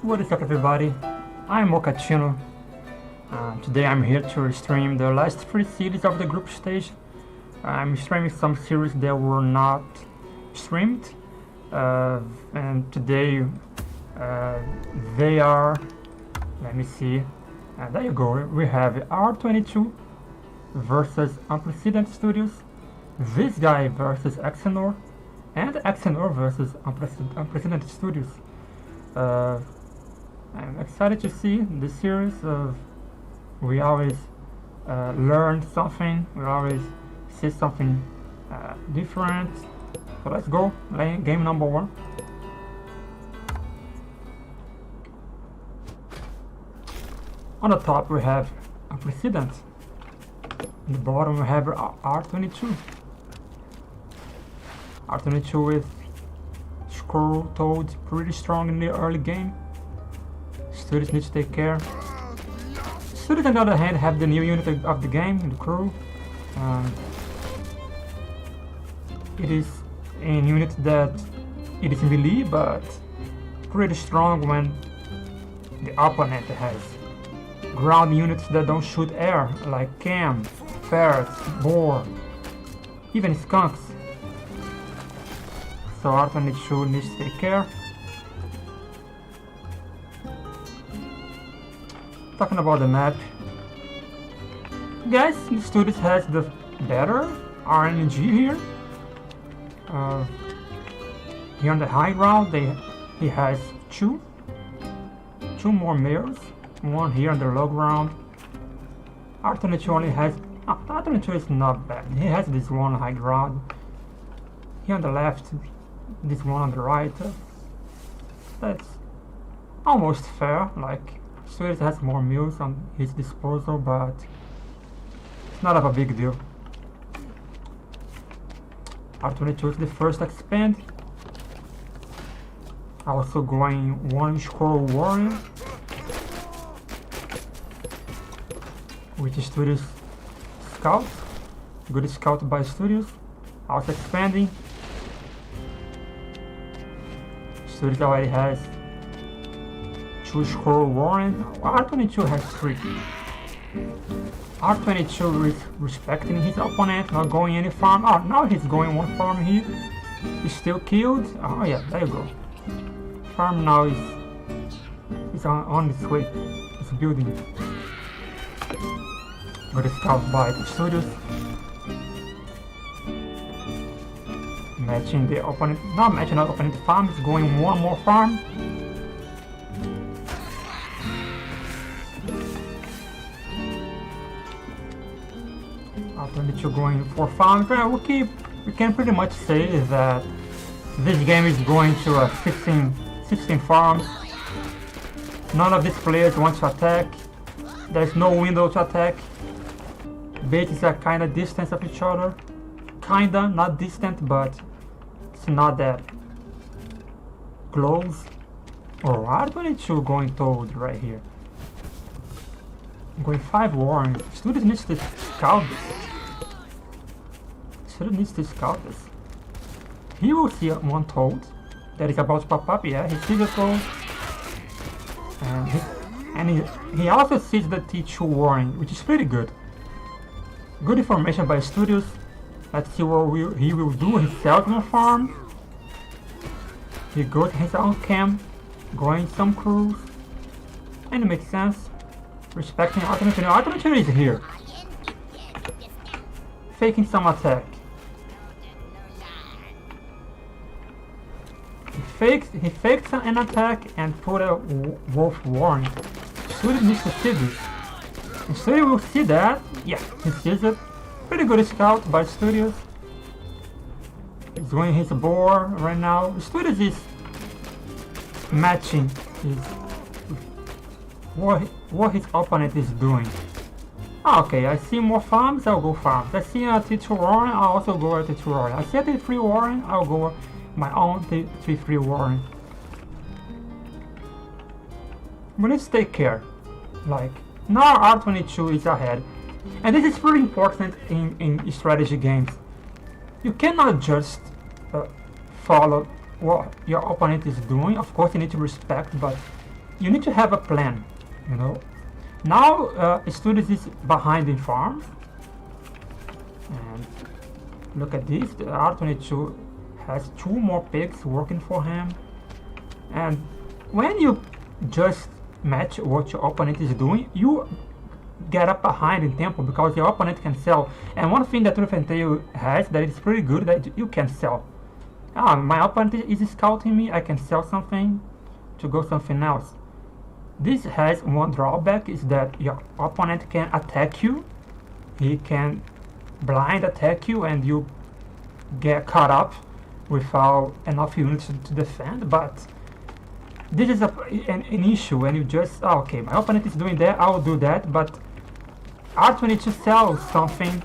What is up, everybody? I'm Mocachino. Today I'm here to stream the last 3 series of the group stage. I'm streaming some series that were not streamed, and today they are, let me see, there you go, we have R22 versus Unprecedented Studios, this guy versus Axenor, and Axenor versus Unprecedented Studios. I'm excited to see this series. We always learn something, we always see something different. So let's go, game number 1. On the top we have Unprecedented. On the bottom we have R22. R22 with Scroll Toad pretty strong in the early game. Studios need to take care. Studios on the other hand have the new unit of the game, the crew. It is a unit that it is melee, but pretty strong when the opponent has ground units that don't shoot air, like Cam, Ferret, Boar, even Skunks. So R22 needs to take care. Talking about the map, guys, the Studios has the better RNG here. Here on the high ground, he has two more mirrors. One here on the low ground. R22 only has. R22 is not bad. He has this one high ground. Here on the left, this one on the right. That's almost fair. Like, Studios has more mills on his disposal, but it's not of a big deal. R22 is the first expand. Also going 1 Scroll Warrior, which is Studios Scout. Good scout by Studios. Also expanding. Studios already has 2 Scroll Warren. R22 has 3. R22 is respecting his opponent, not going any farm. Oh, now he's going 1 farm here. He's still killed. Oh yeah, there you go. Farm now is on its way. It's building. Good scout by the Studios. Matching the opponent, not matching the opponent farm, is going 1 more farm. R22 going for farms. We can pretty much say that this game is going to 16 farms. None of these players want to attack. There's no window to attack. Bases are kinda distant of each other. Kinda, not distant, but it's not that close. Oh, R22 going Toad right here. Going 5 Warren. Studios needs to scout this. Studios needs to scout this. He will see 1 Toad that is about to pop up. Yeah, he sees the Toad. And he also sees the T2 Warren, which is pretty good. Good information by Studios. Let's see what he will do. He sells on farm. He goes his own camp, going some crews. And it makes sense. Respecting R22. R22 is here. Faking some attack. He fakes an attack and put a Wolf Warren. Studios needs to see this. And Studios will see that. Yeah, he sees it. Pretty good scout by Studios. He's doing his boar right now. Studios is matching what his opponent is doing. Okay, I see more farms, I'll go farms. I see a T2 Warren, I'll also go a T2 Warren. I see a T3 Warren, I'll go my own T3 Warren. We need to take care. Like, now R22 is ahead. And this is pretty important in strategy games. You cannot just follow what your opponent is doing. Of course you need to respect, but you need to have a plan, you know. Now Studious is behind in farms, and look at this. The R22 has 2 more pigs working for him, and when you just match what your opponent is doing, you get up behind in tempo because your opponent can sell. And one thing that Truth and Tail has that is pretty good, that you can sell. My opponent is scouting me, I can sell something to go something else. This has one drawback, is that your opponent can attack you. He can blind attack you and you get caught up without enough units to defend. But this is an issue when you just, okay, my opponent is doing that, I will do that, but R22 sells something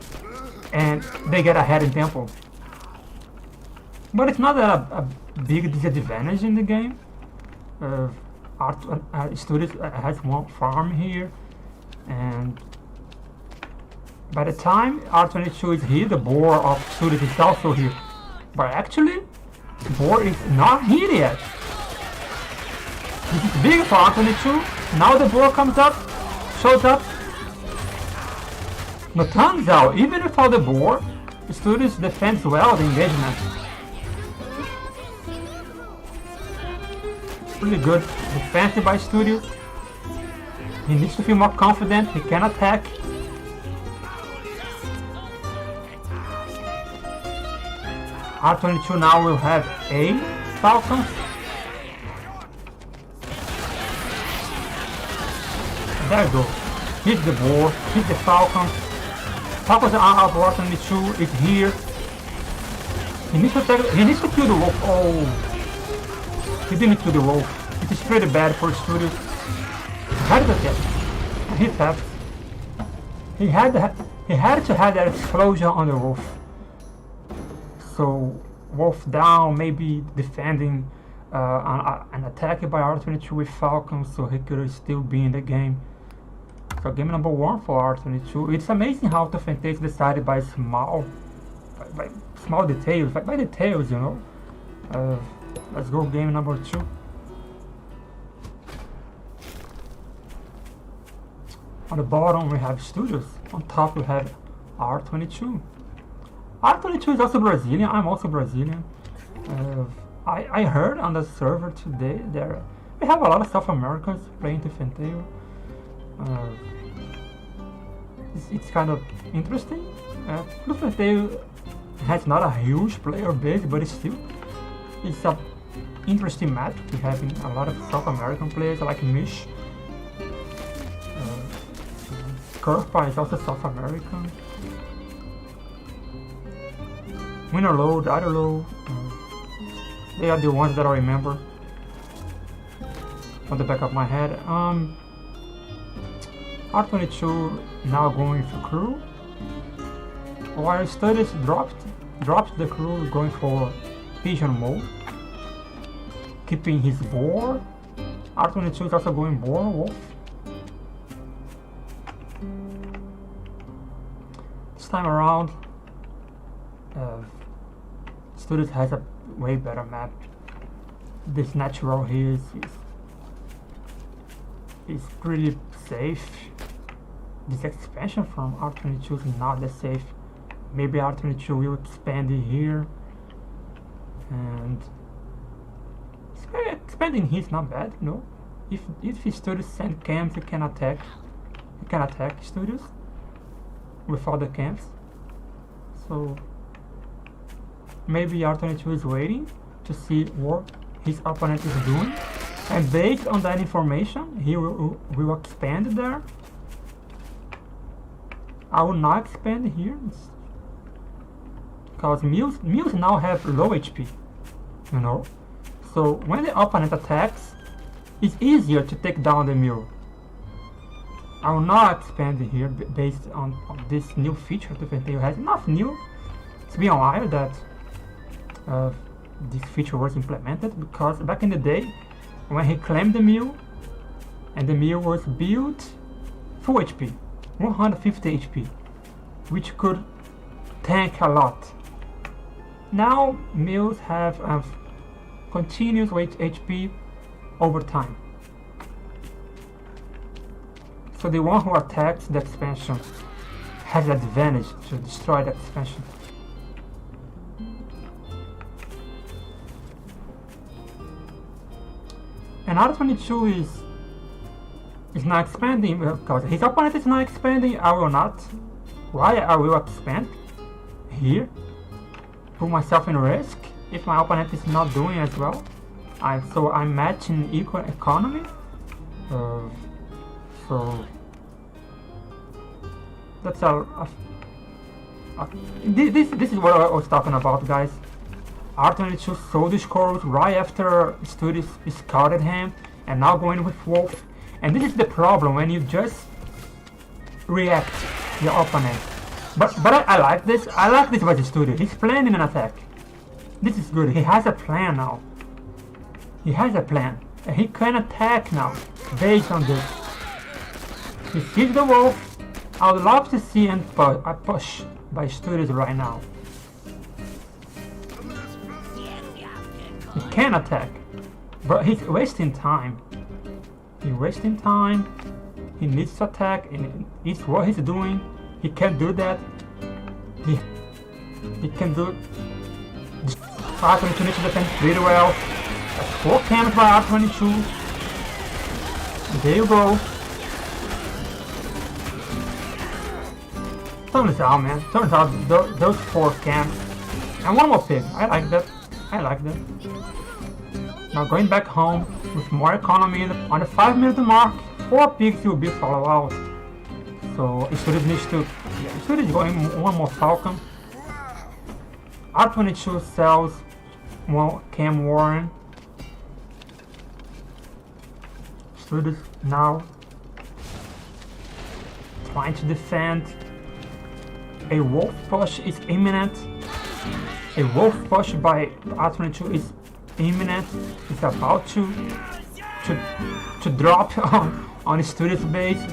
and they get ahead in tempo. But it's not a big disadvantage in the game. Studious has one farm here, and by the time R22 is here, the boar of Studious is also here. But actually, the boar is not here yet. This is big for R22. Now the boar comes up, shows up. But turns out, even without the boar, Studious defends well the engagement. Really good defense by Studious. He needs to feel more confident, he can attack. R22 now will have 8 falcons. There you go. Hit the boar, hit the falcon. Falcons are of R22, it's here. He needs to kill the wolf. Oh. He didn't kill the wolf. It is pretty bad for Studious. How did that? He tapped. He had to have that explosion on the wolf. So wolf down, maybe defending an attack by R22 with Falcon, so he could still be in the game. So game number 1 for R22. It's amazing how Tough and Tail decided by small details, by details, you know. Let's go game number 2. On the bottom we have Studious. On top we have R22. R22 is also Brazilian. I'm also Brazilian. I heard on the server today we have a lot of South Americans playing Tough and Tail. It's kind of interesting. Tough and Tail has not a huge player base, but it's an interesting match. We have a lot of South American players like Mish. Curveball is also South American. Winner Load, Other Low, they are the ones that I remember on the back of my head. R22 now going for crew, while Studious dropped the crew going for Pigeon mode, keeping his boar. R22 is also going boar wolf. This time around, Studious has a way better map. This natural here is pretty safe. This expansion from R22 is not that safe. Maybe R22 will expand it here, and expanding here is not bad, you know. If Studious send camps, he can attack Studious without the camps. So maybe R22 is waiting to see what his opponent is doing, and based on that information, he will expand there. I will not expand here because Mills now have low HP, you know. So when the opponent attacks, it's easier to take down the Mill. I will not expand here based on this new feature. Tough and Tail has enough new. It's been a while that this feature was implemented, because back in the day when he claimed the Mill, and the Mill was built full HP, 150 HP, which could tank a lot. Now Mills have continuous HP over time. So the one who attacks the expansion has advantage to destroy the expansion. And R22 is not expanding because his opponent is not expanding. I will not. Why I will expand here? Put myself in risk if my opponent is not doing as well. So I'm matching equal economy. So that's this is what I was talking about, guys. R22 sold his cores right after Studios scouted him, and now going with Wolf. And this is the problem when you just react your opponent. But I like this. I like this by the Studio. He's planning an attack. This is good. He has a plan now. He has a plan. And he can attack now based on this. He sees the Wolf. I would love to see a push by Studios right now. He can attack, but he's wasting time. He's wasting time. He needs to attack, and it's what he's doing. He can't do that. He can do. R22 needs to defend pretty well. That's 4 cams by R22. There you go. Turns out, man. Turns out those 4 cams. And one more pig. I like that. I like that. Now going back home with more economy on the 5-minute mark, 4 pigs will be follow out. So Studios needs to. Yeah, Studios going one more Falcon. R22 sells one Cam Warren. Studios now trying to defend. A Wolf push is imminent. A Wolf push by R22 is imminent. It's about to drop on the Studios base.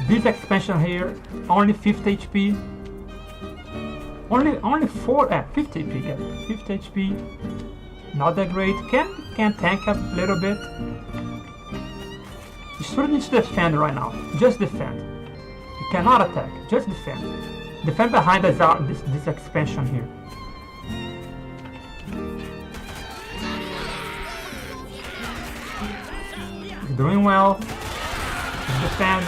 This expansion here, only 50 HP. Only 50 HP, yeah. 50 HP. Not that great. Can tank a little bit. The Studios needs to defend right now. Just defend. You cannot attack. Just defend. Defend behind this expansion here. He's doing well. Defend.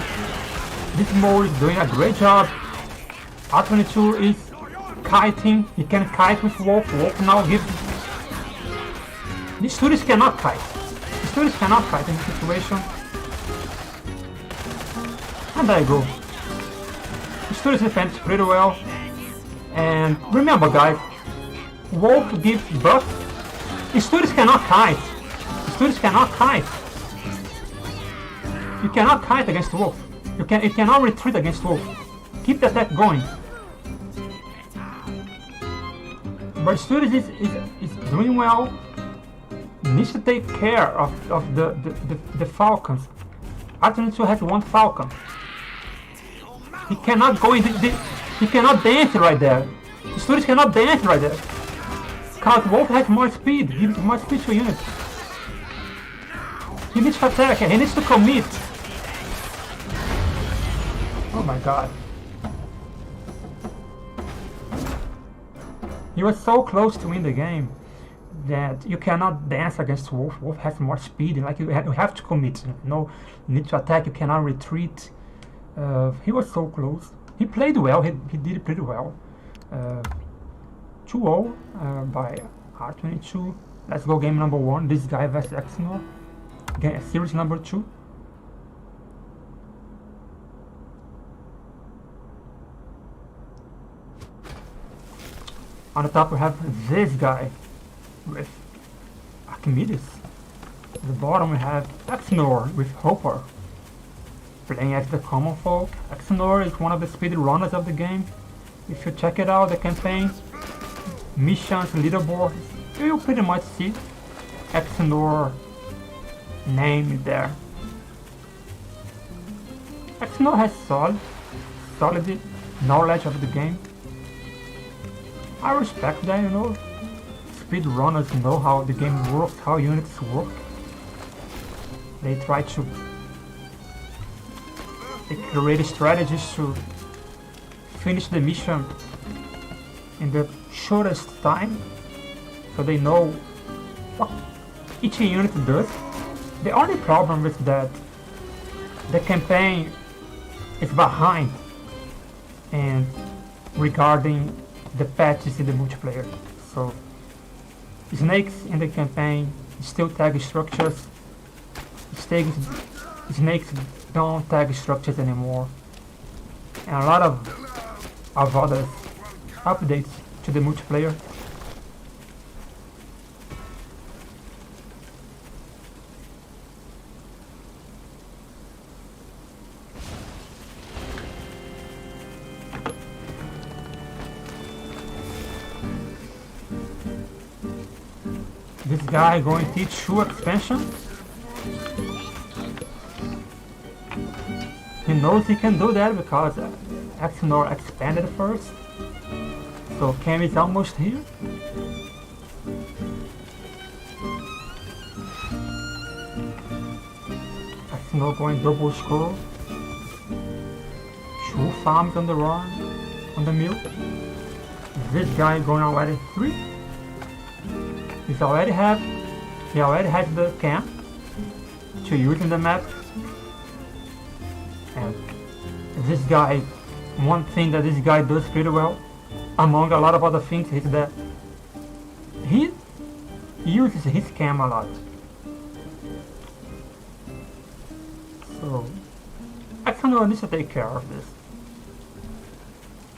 This mode is doing a great job. R22 is kiting. He can kite with Wolf. Wolf now gives. The Studios cannot kite. The Studios cannot kite in this situation. And there you go. The Studios defends pretty well. And remember, guys, Wolf gives buffs. The Studios cannot kite. The Studios cannot kite. You cannot kite against Wolf. It cannot retreat against Wolf. Keep the attack going. But Studios is doing well. Needs to take care of the Falcons. R22 has 1 Falcon. He cannot go into he cannot dance right there. The Studios cannot dance right there. Because Wolf has more speed. He gives more speed to units. He needs to attack. He needs to commit. Oh my god. He was so close to win the game that you cannot dance against Wolf. Wolf has more speed. Like you have to commit. No, you need to attack. You cannot retreat. He was so close. He played well. He did pretty well. 2-0 by R22. Let's go game number 1. This guy vs Exnor. Series number 2. On the top we have this guy with Archimedes. At the bottom we have Exnor with Hopper. Playing as the common folk. Exnor is one of the speed runners of the game. If you check it out, the campaign, missions, leaderboards, you'll pretty much see Exnor name there. Exnor has solid knowledge of the game. I respect that, you know. Speedrunners know how the game works, how units work. They try to They create strategies to finish the mission in the shortest time, so they know what each unit does. The only problem is that the campaign is behind and regarding the patches in the multiplayer. So snakes in the campaign still tag structures. Snakes don't tag structures anymore. And a lot of other updates to the multiplayer. This guy going to teach Shu expansion. He knows he can do that because Exnor expanded first. So Cam is almost here. Exnor going double scroll. Shu farms on the run, on the mill. This guy going already 3. He already has the camp to use in the map. And this guy, one thing that this guy does pretty well, among a lot of other things, is that he uses his cam a lot. So Exnor needs to take care of this.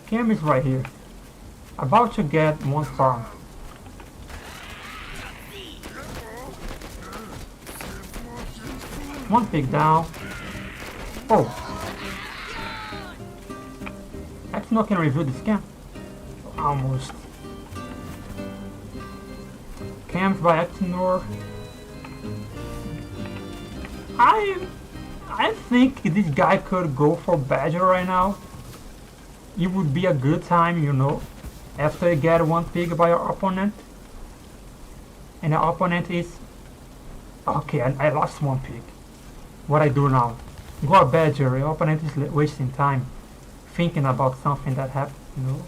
Cam is right here, about to get one farm. One pig down. Oh! Exnor can review this camp. Almost. Camps by Exnor. I think this guy could go for Badger right now. It would be a good time, you know, after you get one pig by your opponent. And the opponent is... Okay, I lost one pig. What I do now? Go a Badger. Your opponent is wasting time thinking about something that happened, you know.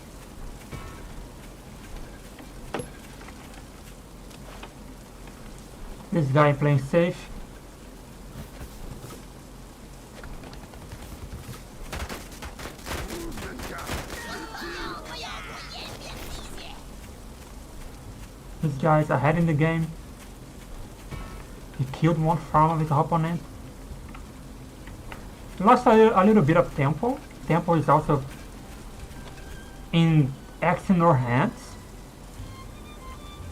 This guy playing safe. This guy is ahead in the game. He killed one farm of his opponent. Lost a little bit of tempo. Tempo is also in Exnor hands.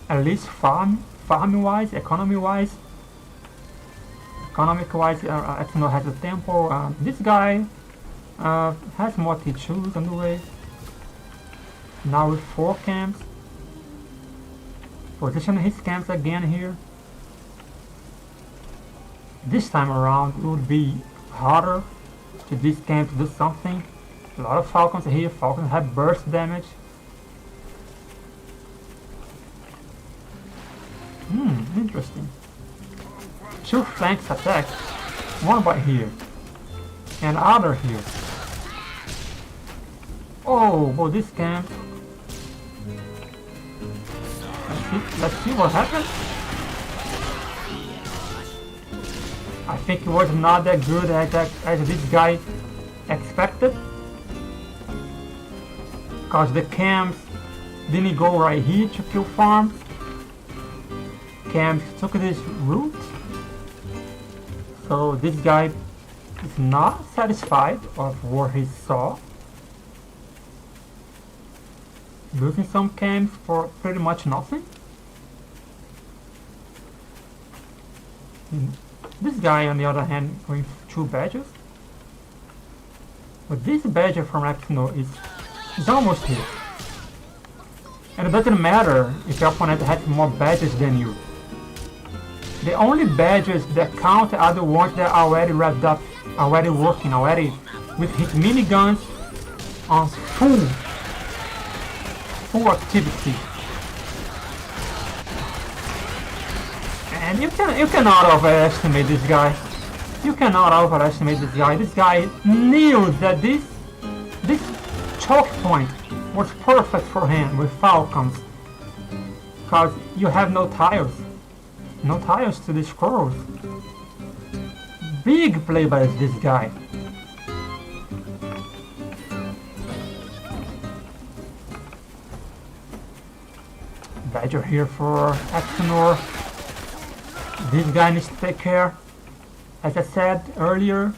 At least farm-wise, economy-wise. Economic-wise, Exnor has the tempo. This guy has more T2s on the way. Now with 4 camps. Position his camps again here. This time around it would be harder to these camps do something. A lot of Falcons here. Falcons have burst damage. Interesting. 2 flanks attack. One by here. And other here. Oh, well, this camp. Let's see what happens. I think it was not that good as this guy expected. Because the camps didn't go right here to kill farms. Camps took this route. So this guy is not satisfied of what he saw. Losing some camps for pretty much nothing. This guy, on the other hand, going 2 badges. But this badger from Exnor is almost here. And it doesn't matter if your opponent has more badges than you. The only badges that count are the ones that are already revved up, already working, already with his miniguns on full activity. And you cannot overestimate this guy. You cannot overestimate this guy. This guy knew that this choke point was perfect for him with Falcons. Because you have no tiles. No tiles to the scrolls. Big play by this guy. Badger here for Exnor. This guy needs to take care. As I said earlier,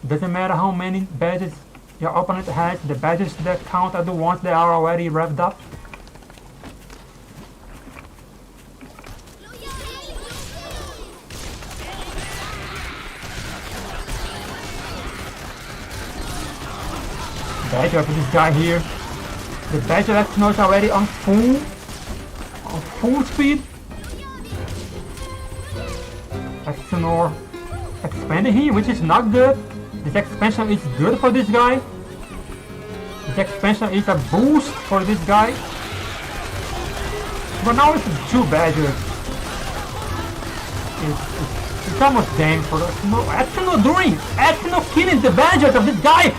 doesn't matter how many badges your opponent has, the badges that count are the ones that are already revved up. Badger for this guy here. The Badger Exnor is already on full speed. Exnor expanding here, which is not good. This expansion is good for this guy. This expansion is a boost for this guy. But now it's 2 Badgers. It's almost game for Exnor. Exnor killing the Badgers of this guy.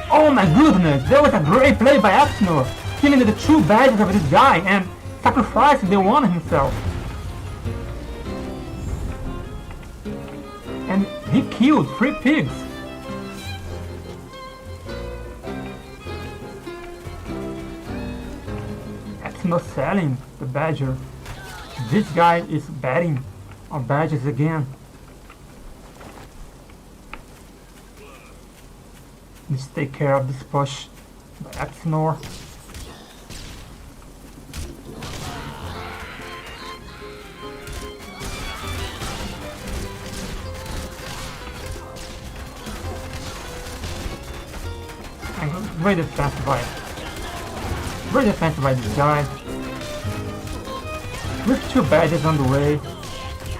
Oh my goodness, that was a great play by Exnor, killing the 2 Badgers of this guy and sacrificing the one himself. And he killed 3 pigs. Exnor selling the Badger. This guy is betting on Badgers again. Let's take care of this push by Exnor. And great defense by this guy. With 2 badges on the way,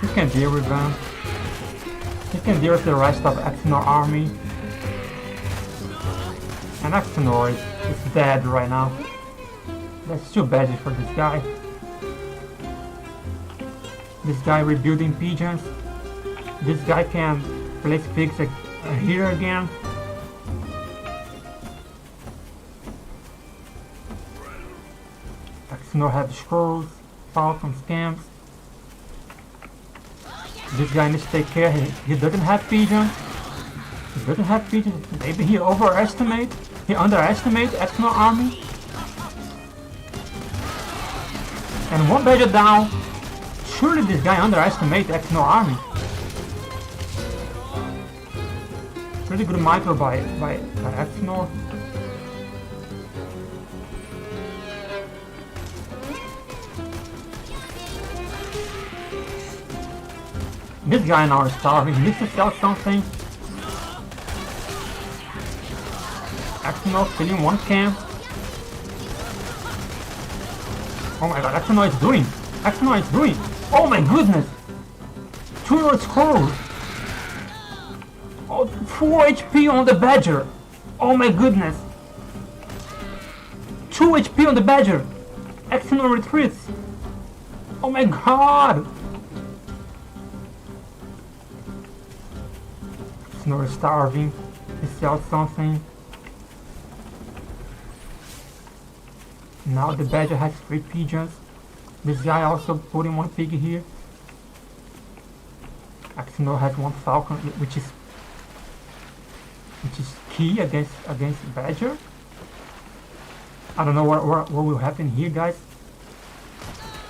he can deal with them. He can deal with the rest of Exnor army. And Exnor is dead right now. That's 2 badges for this guy. This guy rebuilding pigeons. This guy can place pigs here again. Exnor have scrolls, falcons, camps. This guy needs to take care. He doesn't have pigeons. Maybe he underestimates Exnor army. And 1 badger down. Surely this guy underestimates Exnor army. Pretty good micro by Exnor. This guy now is starving. He needs to sell something. Exnor killing 1 camp. Oh my god, Exnor is doing. Oh my goodness. 2 scrolls. Oh, 4 HP on the Badger. Oh my goodness. 2 HP on the Badger. Exnor retreats. Oh my god. Exnor is starving. He sells something. Now the Badger has 3 pigeons. This guy also putting 1 pig here. Exnor has 1 falcon, which is key against Badger. I don't know what will happen here, guys.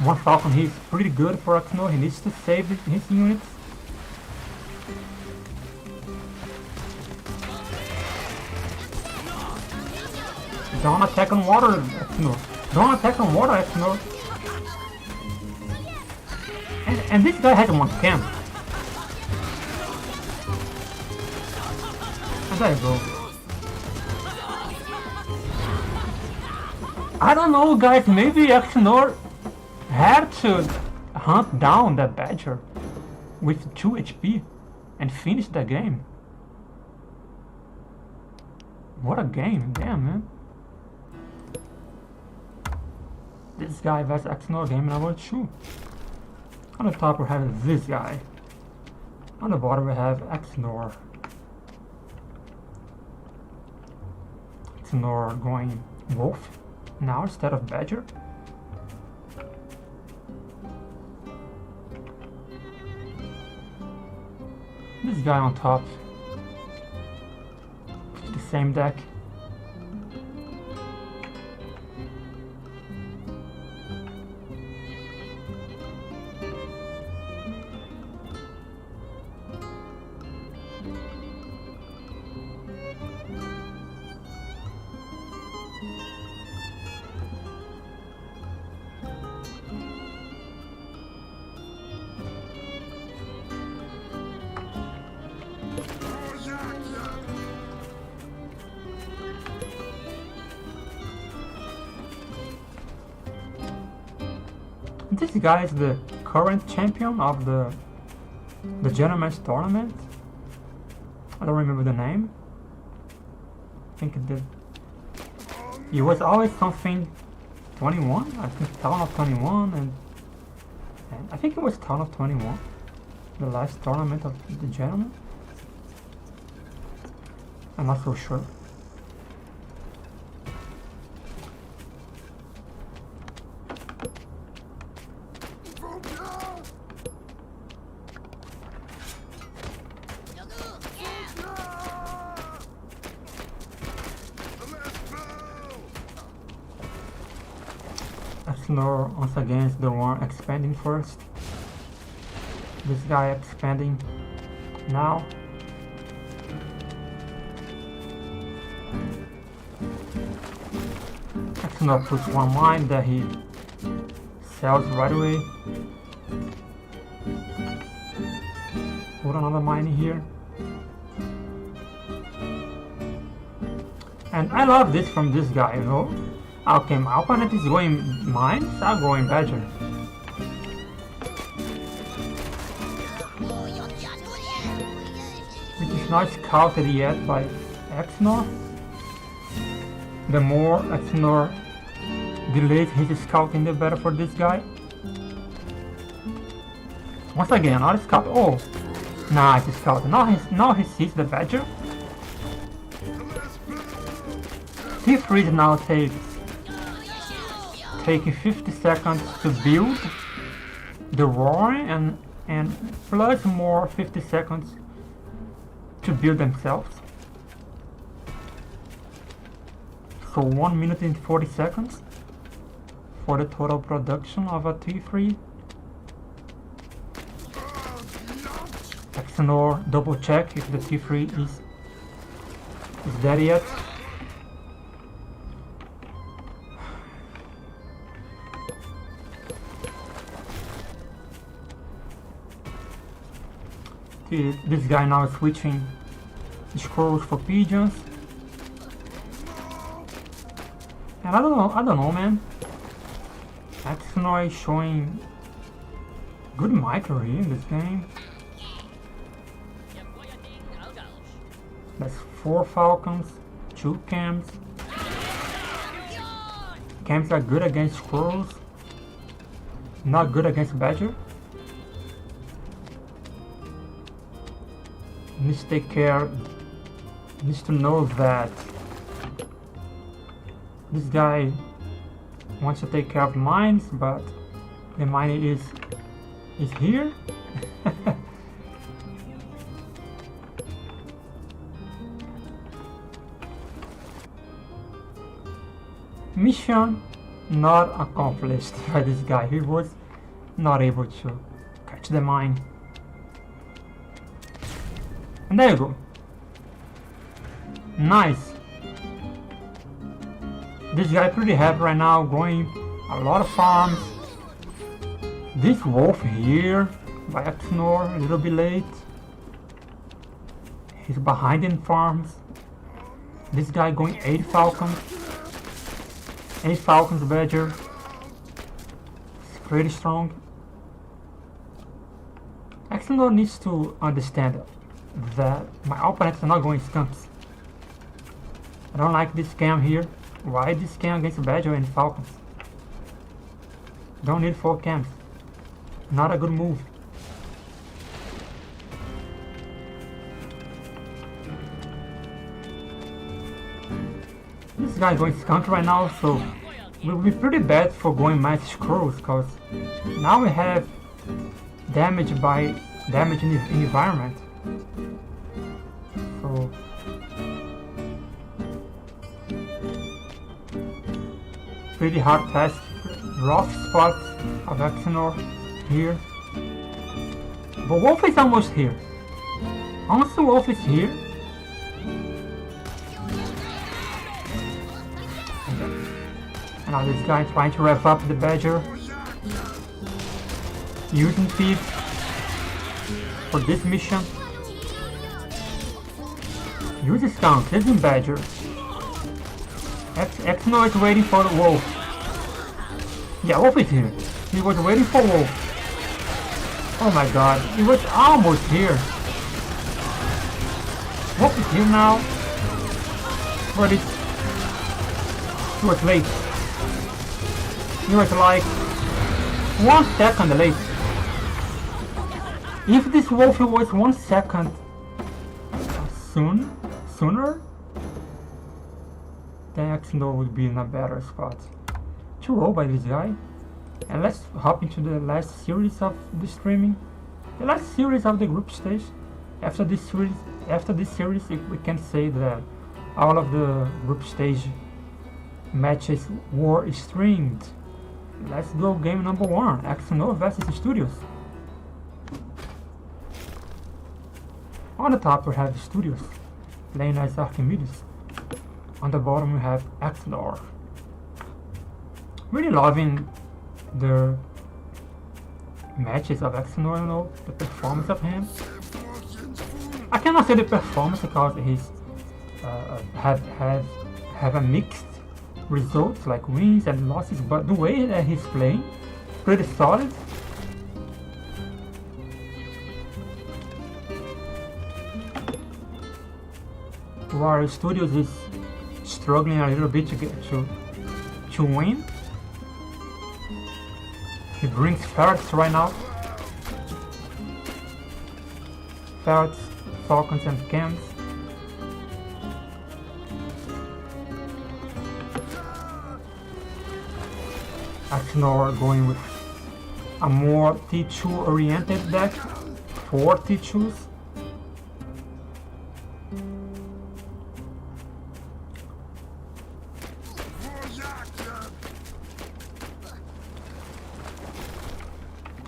1 falcon here is pretty good for Exnor. He needs to save his units. Don't attack on water, Exnor. Don't attack on water, Exnor. And this guy has 1 camp. And there you go. I don't know, guys. Maybe Exnor had to hunt down that Badger with 2 HP and finish the game. What a game, damn, man. This guy versus Exnor game number 2. On the top we have this guy. On the bottom we have Exnor. Exnor going Wolf now instead of Badger. This guy on top. The same deck. This guy is the current champion of the Gentleman's Tournament. I don't remember the name. I think it was always something 21. I think Town of 21, and I think it was Town of 21, the last tournament of the Gentleman. I'm not so sure. Exnor once again is the one expanding first. This guy expanding now. Exnor puts one mine that he sells right away. Put another mine here. And I love this from this guy, you know. Okay, my opponent is going mines, I'm going Badger. Which is not scouted yet by Exnor. The more Exnor delays his scouting, the better for this guy. Once again, another scout. Oh, nice scout. Now he sees the Badger. T3 now taking 50 seconds to build the roaring and plus more 50 seconds to build themselves. So 1 minute and 40 seconds for the total production of a T3. Exnor double check if the T3 is there yet. This guy now is switching scrolls for pigeons. And I don't know, man. Exnor is showing good micro here in this game. That's 4 falcons, 2 cams. Cams are good against squirrels, not good against badger. Needs to take care, needs to know that this guy wants to take care of mines, but the mine is here. Mission not accomplished by this guy. He was not able to catch the mine. And there you go. Nice. This guy pretty happy right now, growing a lot of farms. This wolf here by Exnor, a little bit late. He's behind in farms. This guy going 8 falcons. 8 falcons badger. It's pretty strong. Exnor needs to understand that my opponents are not going skunks. I don't like this scam here. Why this scam against badger and falcons? Don't need 4 cams. Not a good move. This guy going skunk right now, so we'll be pretty bad for going mass scrolls, cause now we have damage in the environment. So pretty hard task. Rough spots of Exenor here. But Wolf is almost here. Once the Wolf is here, and now this guy trying to rev up the Badger, using Thieves for this mission. Use the Skunk, using Badger. Exenor is waiting for the Wolf. Yeah, Wolf is here. He was waiting for Wolf. Oh my god, he was almost here. Wolf is here now. But he was late. He was like 1 second late. If this Wolf was 1 second sooner, then Exenor would be in a better spot. 2-0 by this guy. And let's hop into the last series of the streaming. The last series of the group stage. After this series, we can say that all of the group stage matches were streamed. Let's go game number 1, Exenor vs Studios. On the top we have Studios, playing as Archimedes. On the bottom we have Exenor. Really loving the matches of Exenor, you know, the performance of him. I cannot say the performance because he's have a mixed results like wins and losses, but the way that he's playing, pretty solid. While Studios is struggling a little bit to get to win. He brings Ferrets right now. Ferrets, Falcons and Cams. Exenor going with a more T2 oriented deck. 4 T2s.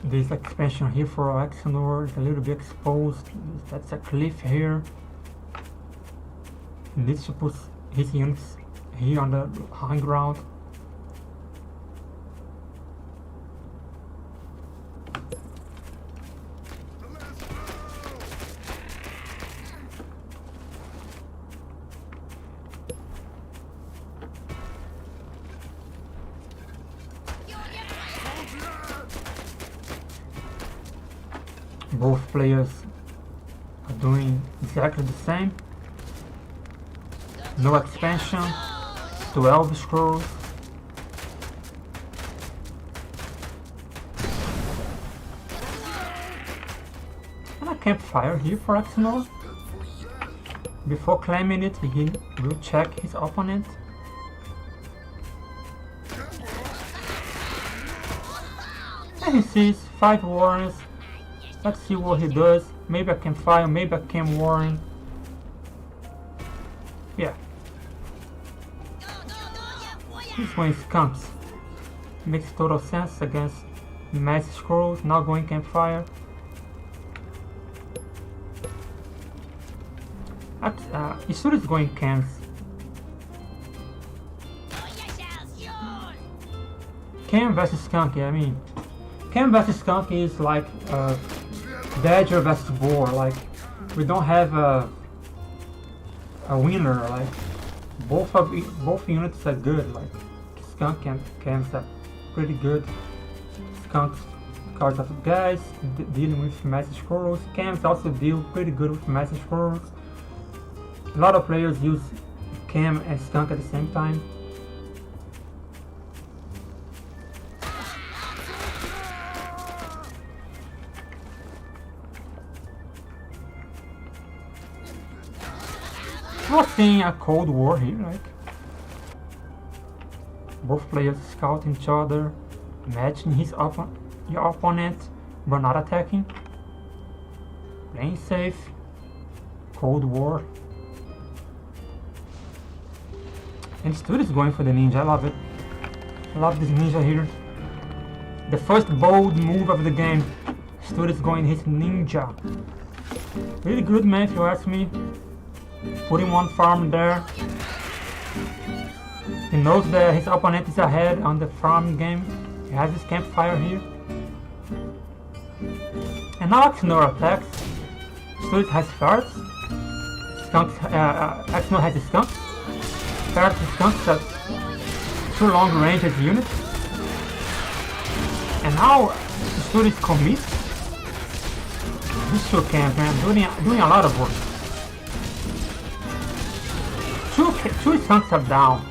This expansion here for Exenor is a little bit exposed. That's a cliff here. He needs to put his units here on the high ground. Both players are doing exactly the same. No expansion, 12 scrolls. And a campfire here for Exenor. Before claiming it, he will check his opponent. And he sees 5 warriors. Let's see what he does. Maybe I can fire, maybe I can warn. Yeah. This one is Skunks. Makes total sense against Mass Scrolls, not going campfire. Studios going camps. Cam versus Skunk, I mean. Cam versus Skunk is like Badger versus Boar. Like, we don't have a winner. Like, both units are good. Like, Skunk and Cams are pretty good. Skunk because of guys dealing with Mass Scrolls. Cams also deal pretty good with Mass Scrolls. A lot of players use Cam and Skunk at the same time. We're seeing a Cold War here, like Both players scouting each other, matching your opponent, but not attacking. Playing safe. Cold War. And Studios going for the ninja, I love it. I love this ninja here. The first bold move of the game. Studios going his ninja. Really good, man, if you ask me. Putting one farm there. He knows that his opponent is ahead on the farm game. He has his campfire here. And now Axnor attacks. Studios has ferrets. Axnor has a skunk. Ferrets and skunks are two long range units. And now Studios commits. This two camp, man, doing a lot of work. Two skunks are down.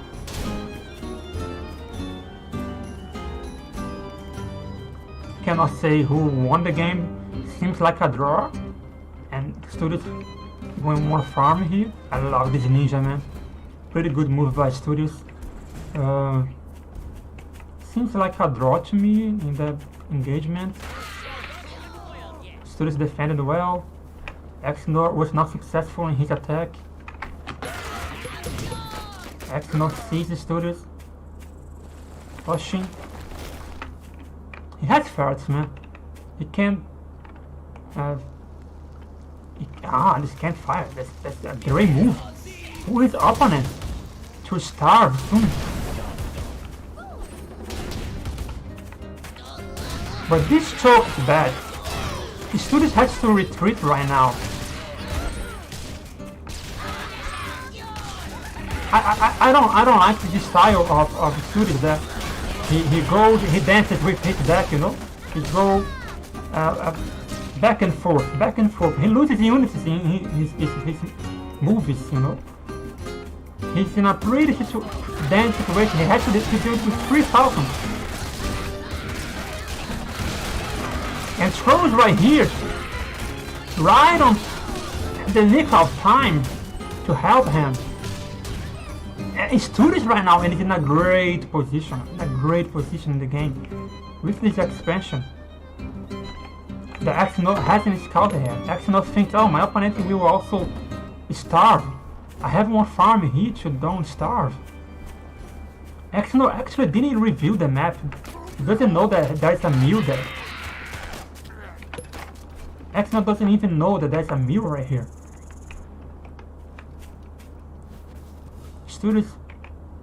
Cannot say who won the game. Seems like a draw. And Studios going more farm here. I love this ninja, man. Pretty good move by Studios. Seems like a draw to me in the engagement. Studios defended well. Axnor was not successful in his attack. Axnor sees the Studios. Pushing. He has ferrets, man. He can this can't fire. That's a great move. Who is opponent? To starve soon. But this choke is bad. The Studios has to retreat right now. I don't like this style of Studios that he dances with his deck, you know. He goes back and forth. He loses units in his movies, you know. He's in a pretty damn situation. He has to deal with 3 Falcons. And throws right here, right on the nick of time to help him. And Studios right now and is in a great position in the game with this expansion. The Axnor hasn't scouted here. Axnor thinks, oh, my opponent will also starve. I have one farm here to don't starve. Axnor actually didn't reveal the map. He doesn't know that there's a mill there. Axnor doesn't even know that there's a mill right here. Studios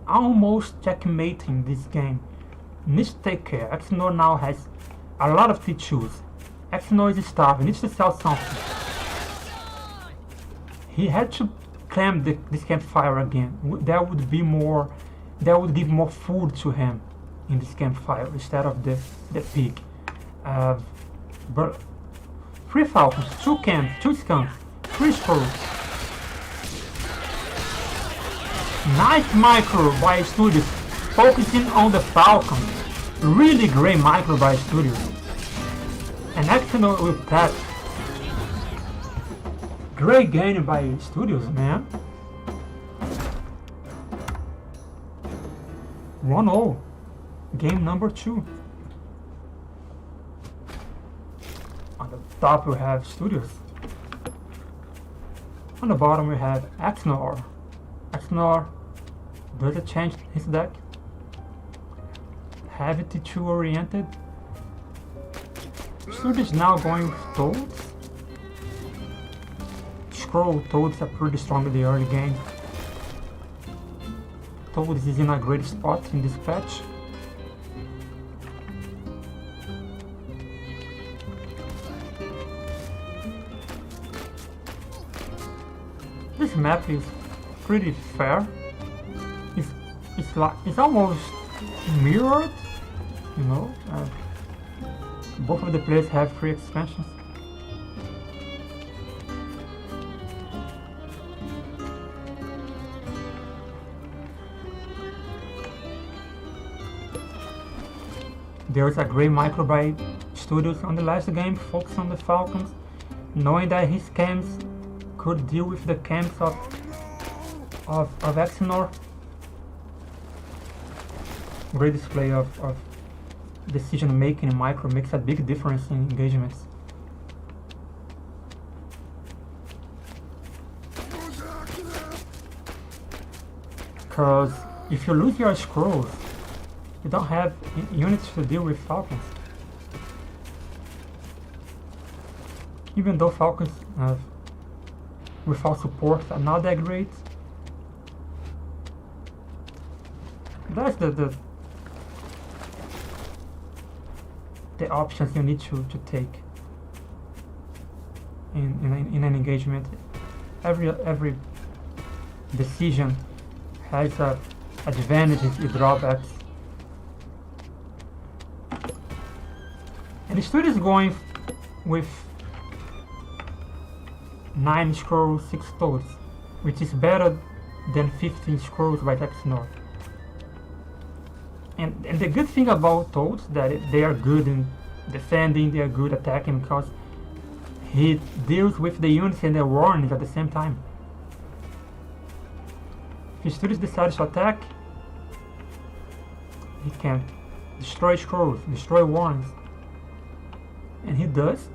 almost checkmating this game. Needs to take care. Axnor now has a lot of to choose. Axnor is starving, needs to sell something. He had to climb this campfire again. That would give more food to him in this campfire instead of the pig. But 3 Falcons, 2 camps, 2 skunks, 3 squirrels. Nice micro by Studios, focusing on the Falcon. Really great micro by Studios. And Axnor with that. Great game by Studios, man. 1-0. Game number 2. On the top we have Studios. On the bottom we have Axnor. Axnor does it change his deck? Heavy T2 oriented. Studios now going with Toads. Scroll Toads are pretty strong in the early game. Toads is in a great spot in this patch. This map is pretty fair. It's almost mirrored, you know. Both of the players have 3 expansions. There's a great micro by Studios on the last game, focus on the Falcons, knowing that his camps could deal with the camps of Axnor. great display of decision making in micro makes a big difference in engagements. Because if you lose your scrolls, you don't have units to deal with falcons. Even though falcons have, without support, are not that great, that's the options you need to take in an engagement. Every decision has advantages and drawbacks. And the studio is going with 9 scrolls, 6 toads, which is better than 15 scrolls by Exnor. And the good thing about toads that they are good in defending, they are good attacking, because he deals with the units and the warnings at the same time. If Studios decides to attack, he can destroy scrolls, destroy warnings, and he does.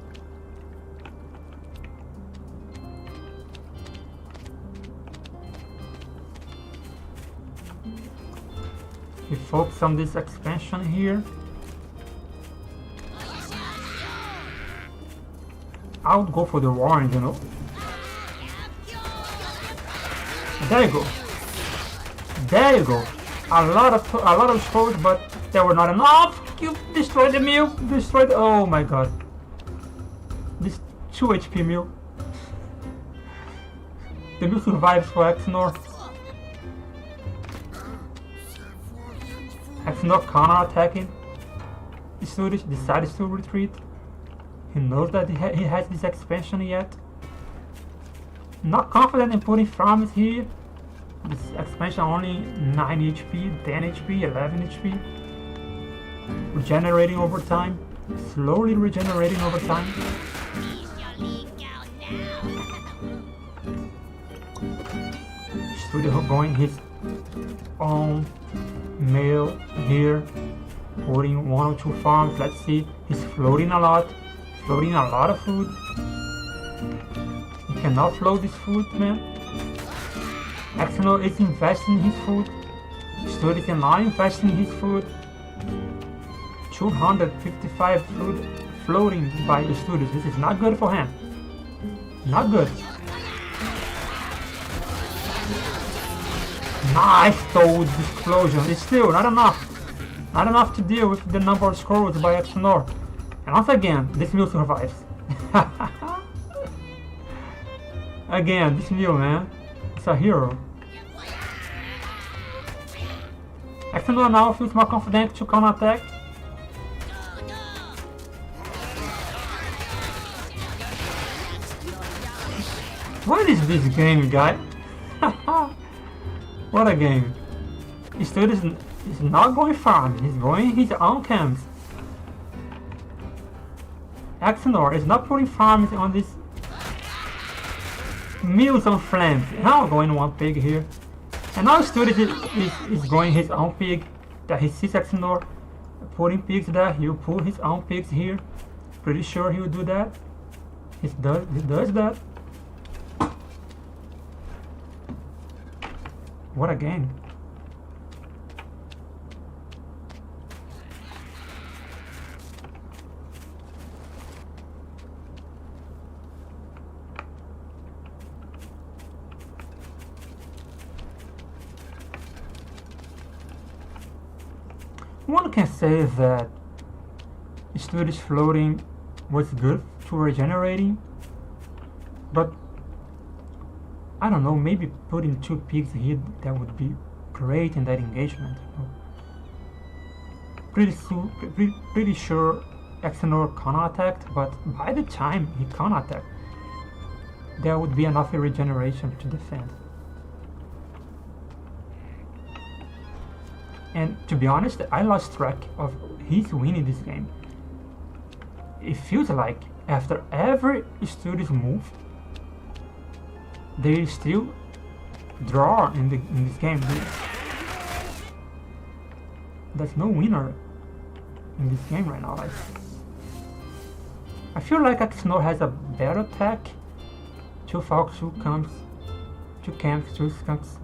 He focuses on this expansion here. I would go for the warning, you know. There you go. There you go. A lot of scrolls, but there were not enough. You destroyed the mill. Destroyed. Oh my god. This 2 HP mill. The mill survives for Exnor. Exnor counter-attacking. Studios decides to retreat. He knows that he has this expansion yet. Not confident in putting farms here. This expansion only 9 HP, 10 HP, 11 HP. Regenerating over time. Slowly regenerating over time. Studio going his own mail here, putting 1 or 2 farms. Let's see, he's floating a lot of food. He cannot float this food, man. Exnor is investing in his food. Studio cannot invest in his food. 255 food floating by the studios. This is not good for him. Not good. Nice toad explosion. It's still not enough. Not enough to deal with the number of scrolls by Exnor. And once again, this mill survives. Again, this mill, man. It's a hero. Exnor now feels more confident to counter-attack. What is this game, guy? What a game. Studios is not going farm, he's going his own camps. Exnor is not putting farms on these mills on flames. Now going 1 pig here. And now Studios is going his own pig. That he sees Exnor putting pigs there, he'll put his own pigs here. Pretty sure he will do that. He does that. What a game. One can say that Studios floating was good to regenerating, but I don't know, maybe putting 2 pigs here, that would be great in that engagement. Pretty sure Exnor counter-attacked, but by the time he counter-attacked, there would be enough regeneration to defend. And to be honest, I lost track of his winning this game. It feels like after every Studios move, they still draw in this game. there's no winner in this game right now. Like, I feel like Axnor has a better attack. 2 Falcons, 2 camps, 2 camps, 2 skunks.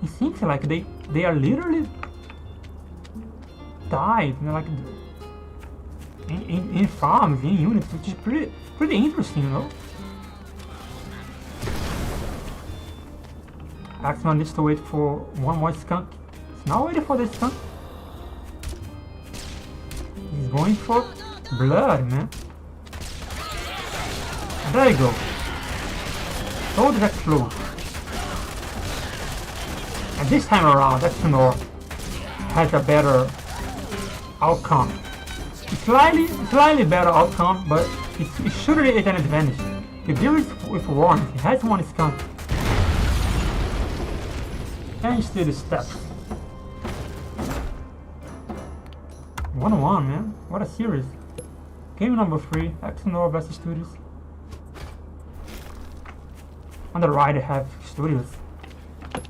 It seems like they are literally died, you know, like in farms, in units, which is pretty interesting, you know. Axman needs to wait for one more skunk. He's not waiting for the skunk. He's going for blood, man. There you go. Told that close. And this time around, Axnor has a better outcome. Slightly better outcome, but it surely is an advantage. To deal with Warren, he has one skunk. And still steps. 1-1, man. What a series. Game number 3, Axnor vs Studios. On the right, I have Studios.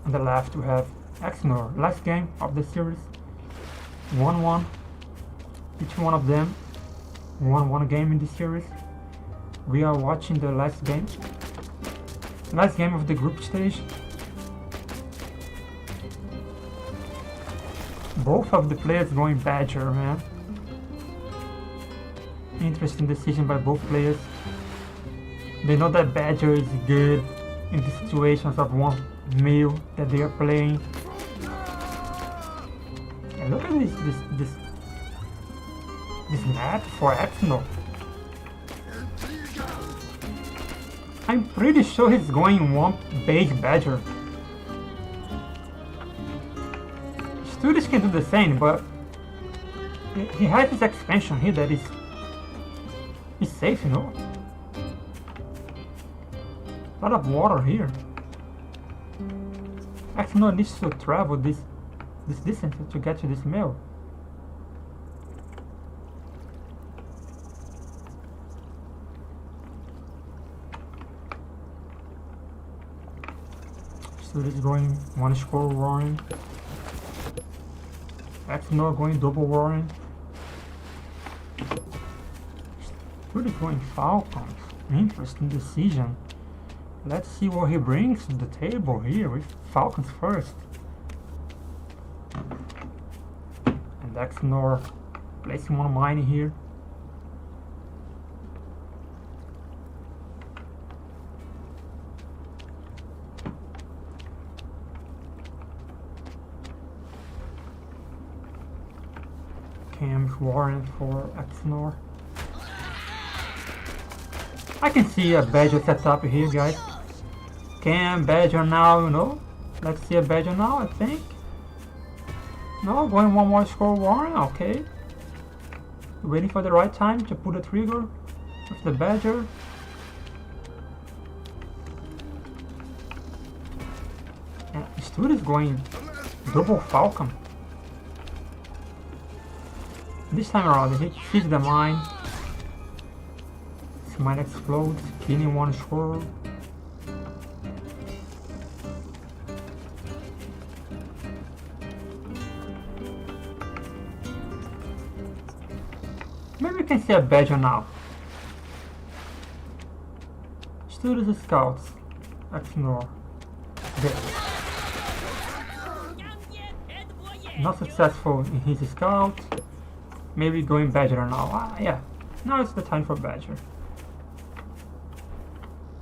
On the left, we have Axnor. Last game of the series. 1-1. Each one of them won one game in this series. We are watching the last game. Last game of the group stage. Both of the players going Badger, man. Interesting decision by both players. They know that Badger is good in the situations of one meal that they are playing. And look at this map for Axnor. I'm pretty sure he's going one base Badger. Studios can do the same, but he has this expansion here that is safe, you know. A lot of water here. Axnor needs to travel this distance to get to this mill. Studios going one score roaring. Axnor going double roaring. Studios going Falcons. Interesting decision. Let's see what he brings to the table here with Falcons first. And Axnor placing one mine here. Cam's warrant for Axnor. I can see a Badger setup here, guys. Cam, Badger now, you know. Let's see a Badger now, I think. No, going one more score warrant, okay. Waiting for the right time to pull the trigger with the Badger. And Studios going double Falcon. This time around, he sees the mine. This mine explodes, killing one squirrel. Maybe we can see a Badger now. Studios scouts. Axnor. There. Not successful in his scout. Maybe going Badger now. Yeah. Now it's the time for Badger.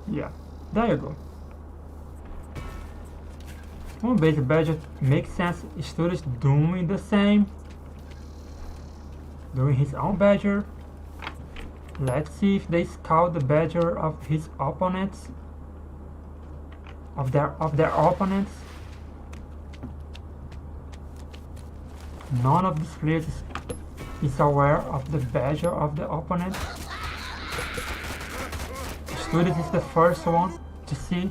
Yeah. There you go. One base Badger makes sense. Studios doing the same. Doing his own Badger. Let's see if they scout the Badger of his opponents. Of their opponents. None of these players is aware of the Badger of the opponent. Studios is the first one to see.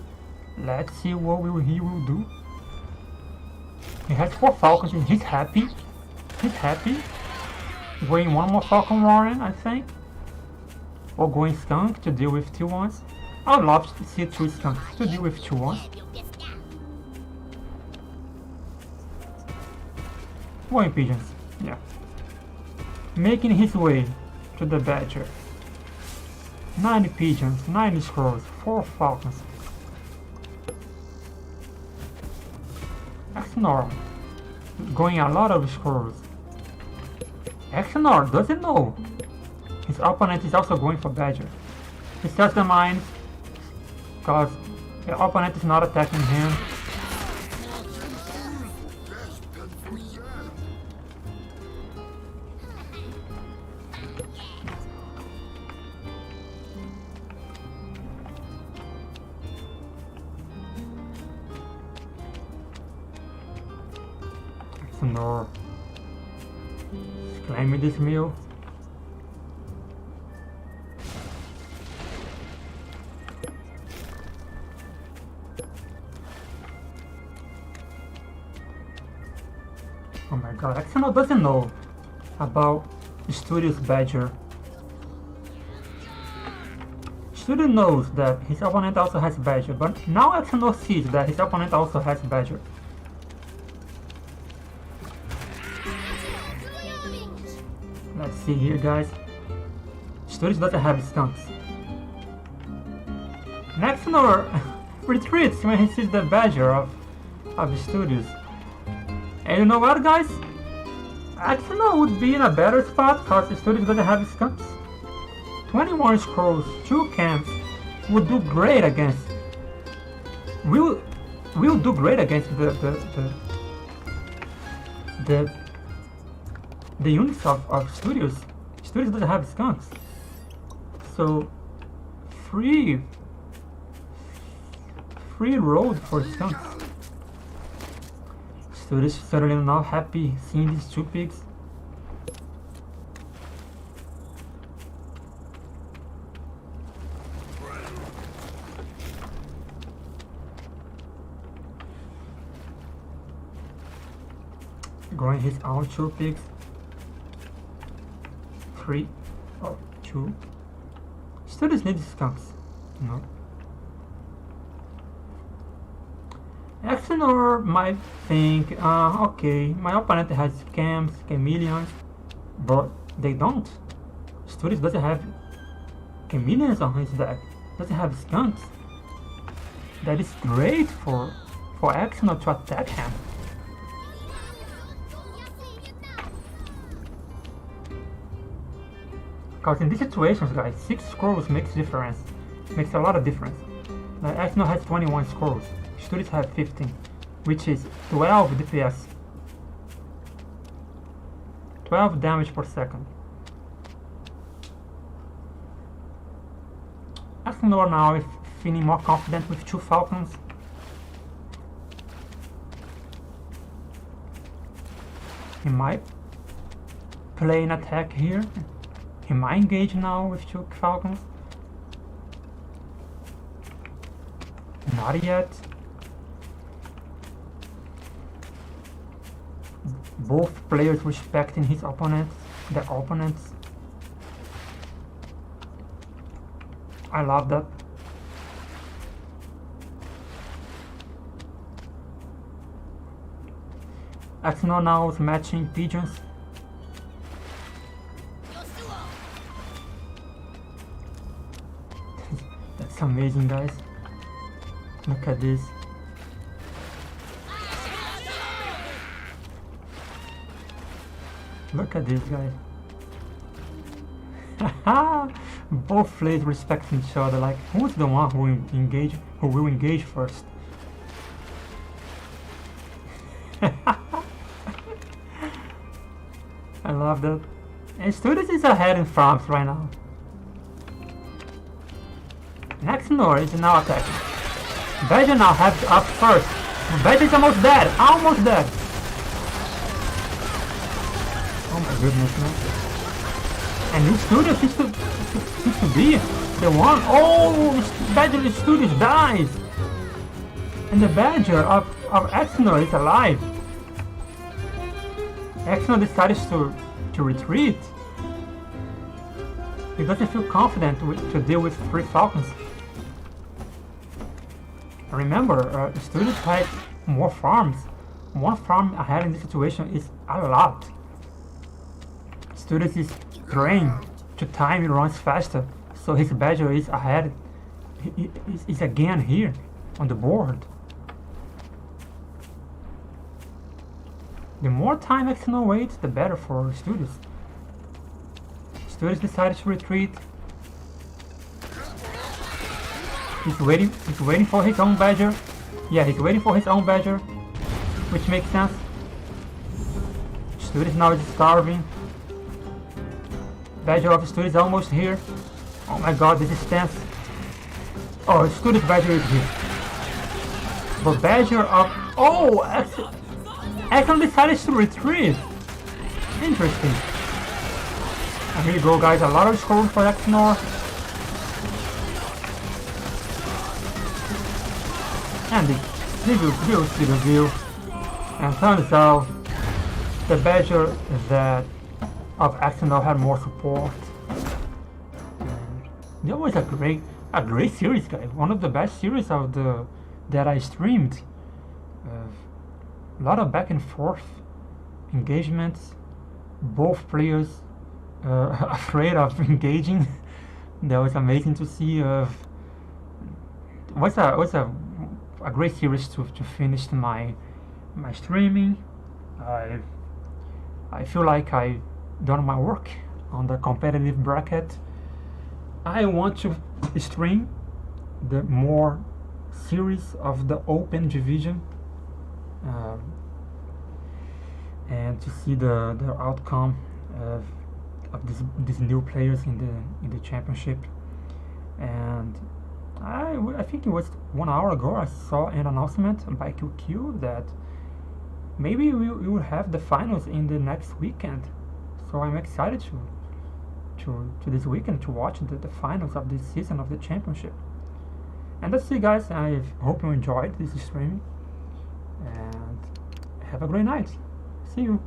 Let's see what he will do. He has 4 Falcons and he's happy. He's happy. Going one more Falcon Warren, I think. Or going Skunk to deal with 2-1s. I would love to see 2 Skunks to deal with 2-1s. Going pigeons, yeah. Making his way to the Badger. 90 pigeons, 90 scrolls, 4 falcons. Exnor going a lot of scrolls. Exnor doesn't know his opponent is also going for Badger. He starts the mines because the opponent is not attacking him. No. Claim this meal. Oh my god, Exino doesn't know about Studios Badger. Studio knows that his opponent also has Badger, but now Exino sees that his opponent also has Badger. Let's see here, guys. Studios doesn't have stunts. Exino retreats when he sees the Badger of Studios. And you know what, guys? Exino would be in a better spot because Studios doesn't have stunts. 21 scrolls, 2 camps would do great against. Will do great against the units of Studios. Studios doesn't have skunks. So free road for skunks. Studios certainly not happy seeing these 2 pigs. Growing his own 2 pigs. 3 or 2. Studios need skunks, no. Exenor might think, okay, my opponent has camps, chameleons, but they don't. Studios doesn't have chameleons on his deck, doesn't have skunks. That is great for Exenor to attack him. Because in these situations, guys, 6 scrolls makes difference. Makes a lot of difference. Like, Exenor has 21 scrolls. Studios have 15, which is 12 DPS. 12 damage per second. Exenor now is feeling more confident with 2 falcons. He might play an attack here. He might engage now with 2 falcons. Not yet. Both players respecting his opponents, their opponents. I love that. Exenor now is matching pigeons. That's amazing, guys. Look at this. Look at this, guys. Both players respecting each other. Like, who's the one who will engage first? I love that. And Studios is ahead in farms right now. Exenor is now attacking. Badger now has up first. Badger is almost dead. Almost dead. Oh my goodness, man. And this Studios seems to be the one. Oh, Badger Studios dies. And the Badger of Exenor is alive. Exenor decided to retreat. He doesn't feel confident to deal with 3 falcons. Remember, Studios had more farms, one farm ahead in this situation is a lot. Students is trying to time runs faster, so his Badger is ahead. He is again here on the board. The more time Exyno waits, the better for Studios. Studios decided to retreat. He's waiting for his own Badger. Yeah, he's waiting for his own Badger, which makes sense. Studios now is starving. Badger of Studios almost here. Oh my god, this is tense. Oh, Studios Badger is here. But Badger of... Oh! Exxon decided to retreat. Interesting. And here you go, guys. A lot of scrolls for Exnor. And he'll see the view. And turns out the Badger that of Exnor had more support. And that was a great series, guys. One of the best series of that I streamed. A lot of back and forth engagements, both players afraid of engaging. That was amazing to see. It was a great series to finish my streaming. I feel like I done my work on the competitive bracket. I want to stream the more series of the open division. And to see the outcome of these new players in the championship. And I think it was 1 hour ago I saw an announcement by QQ that maybe we will have the finals in the next weekend. So I'm excited to this weekend to watch the finals of this season of the championship. And that's it, guys. I hope you enjoyed this streaming. And have a great night. See you.